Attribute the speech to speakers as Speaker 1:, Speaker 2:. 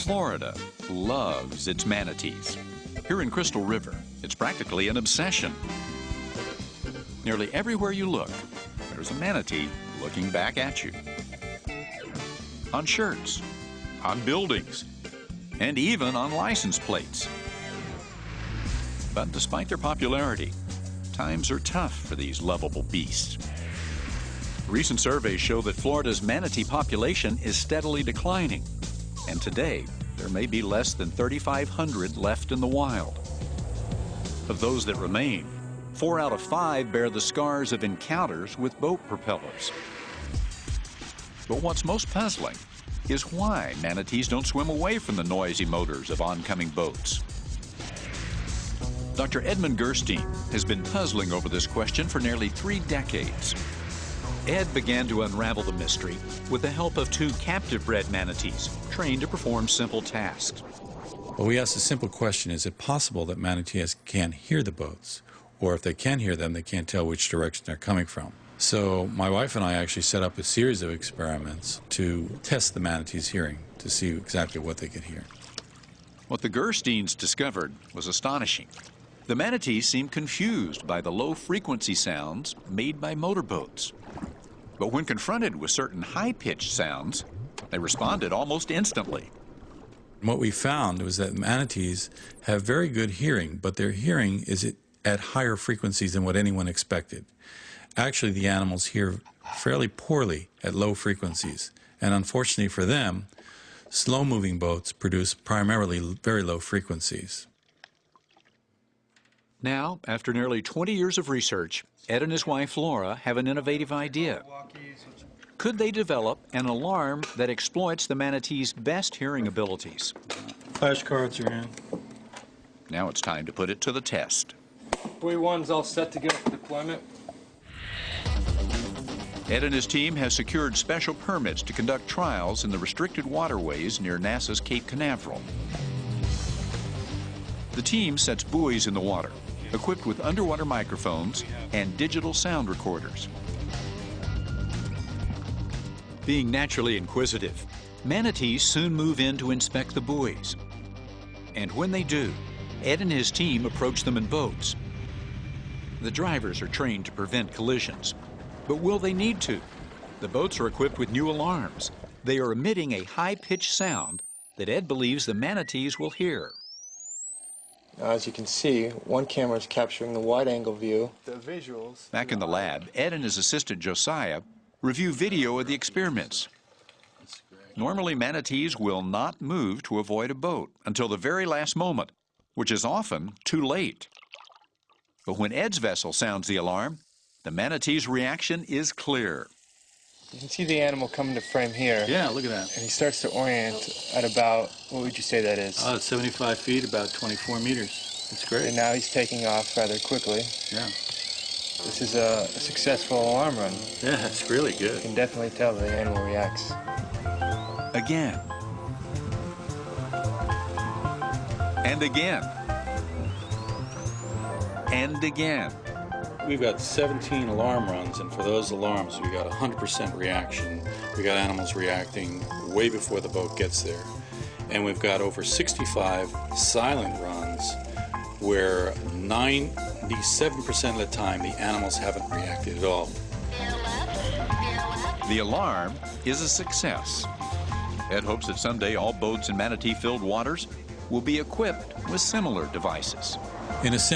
Speaker 1: Florida loves its manatees. Here in Crystal River, it's practically an obsession. Nearly everywhere you look, there's a manatee looking back at you. On shirts, on buildings, and even on license plates. But despite their popularity, times are tough for these lovable beasts. Recent surveys show that Florida's manatee population is steadily declining, and today there may be less than 3,500 left in the wild. Of those that remain, 4 out of 5 bear the scars of encounters with boat propellers. But what's most puzzling is why manatees don't swim away from the noisy motors of oncoming boats. Dr. Edmund Gerstein has been puzzling over this question for nearly 3 decades. Ed began to unravel the mystery with the help of 2 captive-bred manatees trained to perform simple tasks.
Speaker 2: Well, we asked a simple question: is it possible that manatees can't hear the boats? Or if they can hear them, they can't tell which direction they're coming from. So my wife and I actually set up a series of experiments to test the manatees' hearing to see exactly what they could hear.
Speaker 1: What the Gersteins discovered was astonishing. The manatees seemed confused by the low-frequency sounds made by motorboats. But when confronted with certain high-pitched sounds, they responded almost instantly.
Speaker 2: What we found was that manatees have very good hearing, but their hearing is at higher frequencies than what anyone expected. Actually, the animals hear fairly poorly at low frequencies, and unfortunately for them, slow-moving boats produce primarily very low frequencies.
Speaker 1: Now, after nearly 20 years of research, Ed and his wife Laura have an innovative idea. Could they develop an alarm that exploits the manatee's best hearing abilities?
Speaker 3: Flashcards are in.
Speaker 1: Now it's time to put it to the test.
Speaker 3: Buoy 1's all set to go for deployment.
Speaker 1: Ed and his team have secured special permits to conduct trials in the restricted waterways near NASA's Cape Canaveral. The team sets buoys in the water, equipped with underwater microphones and digital sound recorders. Being naturally inquisitive, manatees soon move in to inspect the buoys. And when they do, Ed and his team approach them in boats. The drivers are trained to prevent collisions. But will they need to? The boats are equipped with new alarms. They are emitting a high-pitched sound that Ed believes the manatees will hear.
Speaker 3: Now, as you can see, one camera is capturing the wide-angle view. The visuals.
Speaker 1: Back in the lab, Ed and his assistant Josiah review video of the experiments. Normally, manatees will not move to avoid a boat until the very last moment, which is often too late. But when Ed's vessel sounds the alarm, the manatee's reaction is clear.
Speaker 3: You can see the animal come into frame here.
Speaker 2: Yeah, look at that.
Speaker 3: And he starts to orient at about, what would you say that is?
Speaker 2: It's 75 feet, about 24 meters. It's great.
Speaker 3: And now he's taking off rather quickly.
Speaker 2: Yeah.
Speaker 3: This is a successful alarm run.
Speaker 2: Yeah, it's really good.
Speaker 3: You can definitely tell the animal reacts.
Speaker 1: Again. And again. And again.
Speaker 2: We've got 17 alarm runs, and for those alarms, we got 100% reaction. We got animals reacting way before the boat gets there. And we've got over 65 silent runs where 97% of the time the animals haven't reacted at all.
Speaker 1: The alarm is a success. Ed hopes that someday all boats in manatee-filled waters will be equipped with similar devices.
Speaker 2: In a sense,